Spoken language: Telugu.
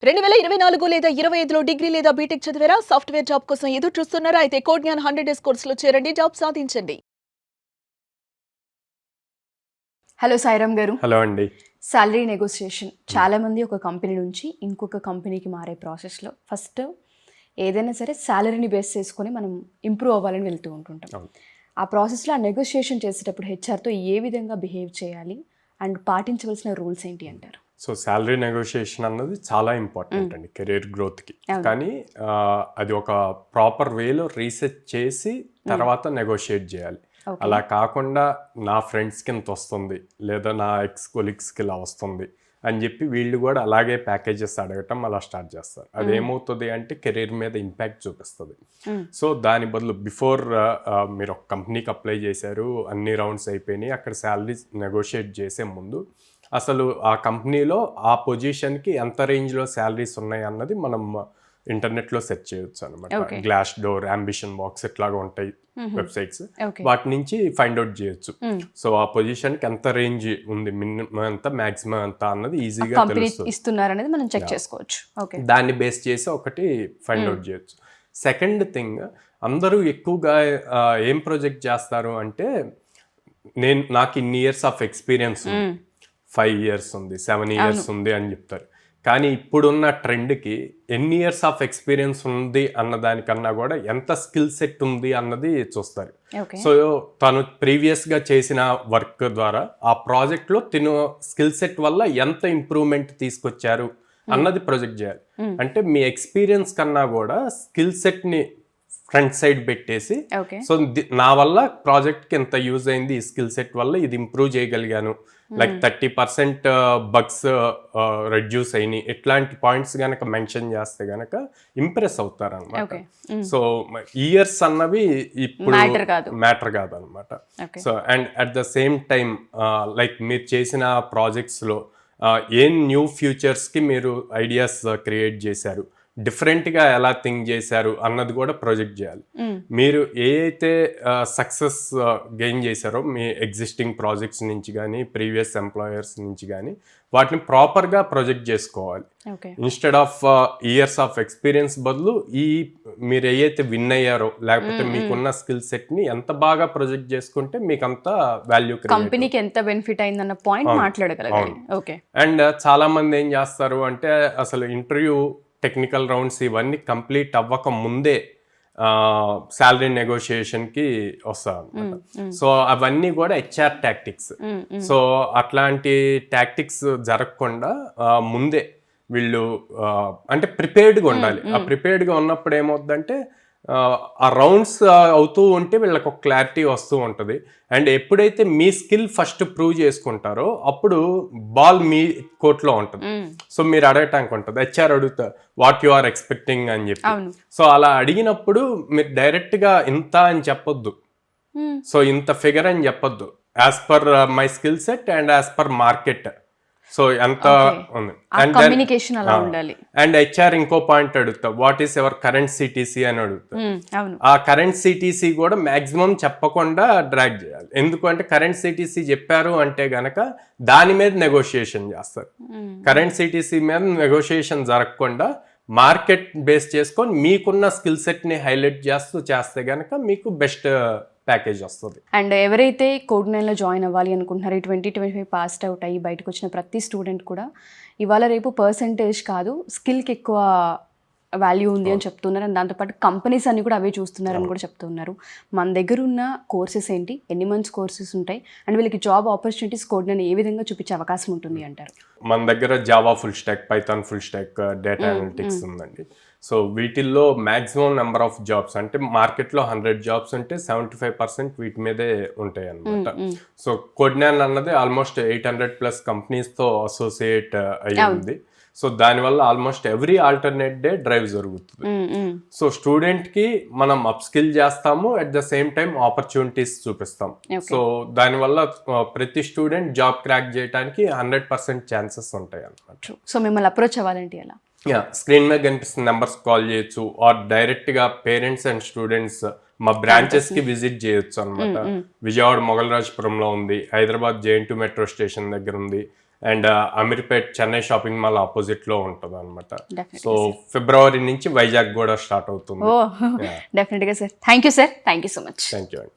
2024 లేదా 25లో డిగ్రీ లేదా బీటెక్ చదివారా? సాఫ్ట్‌వేర్ జాబ్ కోసం ఎదురు చూస్తున్నారా? అయితే కోడ్‌జ్ఞాన్ 100 డేస్ కోర్సులో చేరండి. జాబ్ సాధించండి. హలో సాయిరామ్ గారు. హలో అండి. సాలరీ నెగోషియేషన్ చాలా మంది ఒక కంపెనీ నుంచి ఇంకొక కంపెనీకి మారే ప్రాసెస్లో ఫస్ట్ ఏదైనా సరే సాలరీని బేస్ చేసుకొని మనం ఇంప్రూవ్ అవ్వాలని వెళ్తూ ఉంటుంటాం. ఆ ప్రాసెస్లో ఆ నెగోషియేషన్ చేసేటప్పుడు హెచ్ఆర్తో ఏ విధంగా బిహేవ్ చేయాలి అండ్ పాటించవలసిన రూల్స్ ఏంటి అంటారు? సో సాలరీ నెగోషియేషన్ అన్నది చాలా ఇంపార్టెంట్ అండి కెరీర్ గ్రోత్కి. కానీ అది ఒక ప్రాపర్ వేలో రీసెర్చ్ చేసి తర్వాత నెగోషియేట్ చేయాలి. అలా కాకుండా నా ఫ్రెండ్స్కి ఇంత వస్తుంది లేదా నా ఎక్స్ కొలీగ్స్కి ఇలా వస్తుంది అని చెప్పి వీళ్ళు కూడా అలాగే ప్యాకేజెస్ అడగటం అలా స్టార్ట్ చేస్తారు. అదేమవుతుంది అంటే కెరీర్ మీద ఇంపాక్ట్ చూపిస్తుంది. సో దాని బదులు బిఫోర్ మీరు ఒక కంపెనీకి అప్లై చేశారు, అన్ని రౌండ్స్ అయిపోయినాయి, అక్కడ శాలరీ నెగోషియేట్ చేసే ముందు అసలు ఆ కంపెనీలో ఆ పొజిషన్కి ఎంత రేంజ్లో శాలరీస్ ఉన్నాయి అన్నది మనం ఇంటర్నెట్లో సెర్చ్ చేయొచ్చు అనమాట. గ్లాస్ డోర్, అంబిషన్ బాక్స్ ఇట్లాగా ఉంటాయి వెబ్సైట్స్, వాటి నుంచి ఫైండ్ అవుట్ చేయొచ్చు. సో ఆ పొజిషన్కి ఎంత రేంజ్ ఉంది, మినిమం ఎంత, మాక్సిమం ఎంత అన్నది ఈజీగా తెలుస్తుంది. దాన్ని బేస్ చేసి ఒకటి ఫైండ్ అవుట్ చేయొచ్చు. సెకండ్ థింగ్, అందరూ ఎక్కువగా ఏం ప్రొజెక్ట్ చేస్తారు అంటే నాకు ఇన్ని ఇయర్స్ ఆఫ్ ఎక్స్పీరియన్స్ ఉంది, 5 years ఉంది, 7 years ఉంది అని చెప్తారు. కానీ ఇప్పుడున్న ట్రెండ్కి ఎన్ని ఇయర్స్ ఆఫ్ ఎక్స్పీరియన్స్ ఉంది అన్న దానికన్నా కూడా ఎంత స్కిల్ సెట్ ఉంది అన్నది చూస్తారు. సో తను ప్రీవియస్గా చేసిన వర్క్ ద్వారా ఆ ప్రాజెక్ట్లో తిను స్కిల్ సెట్ వల్ల ఎంత ఇంప్రూవ్మెంట్ తీసుకొచ్చారు అన్నది ప్రొజెక్ట్ చేయాలి. అంటే మీ ఎక్స్పీరియన్స్ కన్నా కూడా స్కిల్ సెట్ని ఫ్రంట్ సైడ్ పెట్టేసి, సో నా వల్ల ప్రాజెక్ట్కి ఎంత యూజ్ అయింది, ఈ స్కిల్ సెట్ వల్ల ఇది ఇంప్రూవ్ చేయగలిగాను, లైక్ 30% బగ్స్ రెడ్యూస్ అయినాయి, ఇట్లాంటి పాయింట్స్ కనుక మెన్షన్ చేస్తే గనక ఇంప్రెస్ అవుతారు అనమాట. సో ఇయర్స్ అన్నవి ఇప్పుడు మ్యాటర్ కాదనమాట. So and at the same time like మీరు చేసిన ప్రాజెక్ట్స్లో ఏం న్యూ ఫ్యూచర్స్కి మీరు ఐడియాస్ క్రియేట్ చేశారు, డిఫరెంట్గా ఎలా థింక్ చేశారు అన్నది కూడా ప్రొజెక్ట్ చేయాలి. మీరు ఏ అయితే సక్సెస్ గెయిన్ చేశారో మీ ఎగ్జిస్టింగ్ ప్రాజెక్ట్స్ నుంచి కానీ ప్రీవియస్ ఎంప్లాయర్స్ నుంచి కానీ వాటిని ప్రాపర్గా ప్రొజెక్ట్ చేసుకోవాలి. Instead of years of experience బదులు మీరు ఏదైతే విన్ అయ్యారో లేకపోతే మీకున్న స్కిల్ సెట్ని ఎంత బాగా ప్రొజెక్ట్ చేసుకుంటే మీకు అంత వాల్యూ, కంపెనీకి ఎంత బెనిఫిట్ అయిందన్న పాయింట్ మాట్లాడగలగాలి. అండ్ చాలా మంది ఏం చేస్తారు అంటే అసలు ఇంటర్వ్యూ, టెక్నికల్ రౌండ్స్ ఇవన్నీ కంప్లీట్ అవ్వక ముందే శాలరీ నెగోషియేషన్కి వస్తారు అనమాట. సో అవన్నీ కూడా హెచ్ఆర్ టాక్టిక్స్. సో అట్లాంటి టాక్టిక్స్ జరగకుండా ముందే వీళ్ళు అంటే ప్రిపేర్డ్గా ఉండాలి. ఆ ప్రిపేర్డ్గా ఉన్నప్పుడు ఏమవుతుందంటే ఆ రౌండ్స్ అవుతూ ఉంటే వీళ్ళకి ఒక క్లారిటీ వస్తూ ఉంటుంది. అండ్ ఎప్పుడైతే మీ స్కిల్ ఫస్ట్ ప్రూవ్ చేసుకుంటారో అప్పుడు బాల్ మీ కోర్టులో ఉంటుంది. సో మీరు అడగటానికి ఉంటుంది, హెచ్ఆర్ అడుగుతారు వాట్ యు ఆర్ ఎక్స్పెక్టింగ్ అని చెప్పి. సో అలా అడిగినప్పుడు మీరు డైరెక్ట్గా ఇంత అని చెప్పొద్దు, సో ఇంత ఫిగర్ అని చెప్పొద్దు, as per my skill set and as per market. So ఎంత ఉంది అండ్ హెచ్ఆర్ ఇంకో పాయింట్ అడుగుతా, what is ever current CTC అని అడుగుతా. ఆ కరెంట్ సిటీసీ కూడా మాక్సిమం చెప్పకుండా డ్రాగ్ చేయాలి. ఎందుకంటే కరెంట్ సిటీసీ చెప్పారు అంటే గనక దాని మీద నెగోషియేషన్ చేస్తారు. కరెంట్ సిటీసీ మీద నెగోషియేషన్ జరగకుండా మార్కెట్ బేస్ చేసుకొని మీకున్న స్కిల్ సెట్ ని హైలైట్ చేస్తే గనక మీకు బెస్ట్ ప్యాకేజ్ వస్తుంది. అండ్ ఎవరైతే కోడ్9లో జాయిన్ అవ్వాలి అనుకుంటున్నారో, 2025 పాస్డ్ అవుట్ అయ్యి బయటకు వచ్చిన ప్రతి స్టూడెంట్ కూడా ఇవాళ రేపు పర్సంటేజ్ కాదు స్కిల్కి ఎక్కువ వాల్యూ ఉంది అని చెప్తున్నారు. అండ్ దాంతోపాటు కంపెనీస్ అన్ని కూడా అవే చూస్తున్నారని కూడా చెప్తున్నారు. మన దగ్గర ఉన్న కోర్సెస్ ఏంటి, ఎన్ని మంత్స్ కోర్సెస్ ఉంటాయి, అండ్ వీళ్ళకి జాబ్ ఆపర్చునిటీస్ కోడ్9 ఏ విధంగా చూపించే అవకాశం ఉంటుంది అంటారు? మన దగ్గర Java full stock, Python full stock, data analytics ఉందండి. సో వీటిల్లో మ్యాక్సిమం నెంబర్ ఆఫ్ జాబ్స్ అంటే మార్కెట్లో 100 జాబ్స్ ఉంటే 75% వీటి మీదే ఉంటాయి అన్నమాట. సో కోడ్9 అన్నది ఆల్మోస్ట్ 800+ కంపెనీస్తో అసోసియేట్ అయ్యి ఉంది. సో దానివల్ల almost every alternate day drive జరుగుతుంది. సో స్టూడెంట్కి మనం అప్ స్కిల్ చేస్తాము, at the same time opportunities చూపిస్తాం. సో దానివల్ల ప్రతి స్టూడెంట్ జాబ్ క్రాక్ చేయడానికి 100% ఛాన్సెస్ ఉంటాయి అన్నమాట. సో మిమ్మల్ని అప్రోచ్ అవ్వాలంటే ఎలా? స్క్రీన్ మీద కనిపిస్తున్న నెంబర్స్ కాల్ చేయొచ్చు, ఆర్ డైరెక్ట్గా పేరెంట్స్ అండ్ స్టూడెంట్స్ మా బ్రాంచెస్కి విజిట్ చేయొచ్చు అనమాట. విజయవాడ మొగల్రాజపురంలో ఉంది, హైదరాబాద్ JN2 మెట్రో స్టేషన్ దగ్గర ఉంది, and Ameerpet Chennai shopping mall ఆపోజిట్లో ఉంటుంది అనమాట. Definitely, సో ఫిబ్రవరి నుంచి వైజాగ్ కూడా స్టార్ట్ అవుతుంది. ఓ డెఫినెట్గా sir. Thank you sir, thank you so much. Thank you అండి.